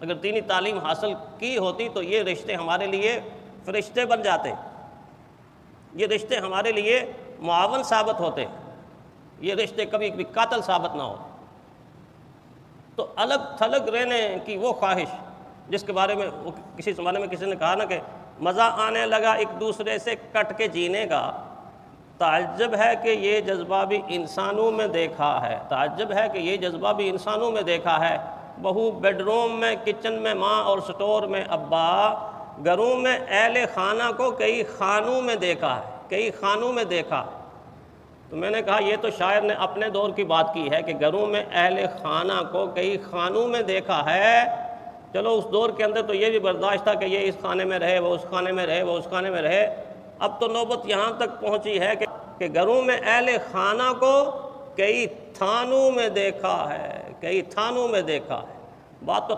अगर दीनी तालीम हासिल की होती तो ये रिश्ते हमारे लिए फरिश्ते बन जाते, ये रिश्ते हमारे लिए मुआवन साबित होते, ये रिश्ते कभी कभी कातल साबित ना हो। तो अलग थलग रहने की वो ख्वाहिश जिसके बारे में वो किसी ज़माने में किसी ने कहा ना कि मज़ा आने लगा एक दूसरे से कट के जीने का, ताज्जुब है कि ये जज्बा भी इंसानों में देखा है, ताज्जुब है कि ये जज्बा भी इंसानों में देखा है। बहू बेडरूम में, किचन में माँ और स्टोर में अब्बा, घरों में अहले खाना को कई खानों में देखा है, कई खानों में देखा। तो मैंने कहा ये तो शायर ने अपने दौर की बात की है कि घरों में अहले खाना को कई खानों में देखा है। चलो उस दौर के अंदर तो ये भी बर्दाश्त था कि ये इस खाने में रहे, वो उस खाने में रहे, वो उस खाने में रहे। अब तो नौबत यहाँ तक पहुँची है कि घरों में अहले खाना को कई थानों में देखा है, कई थानों में देखा है। बात तो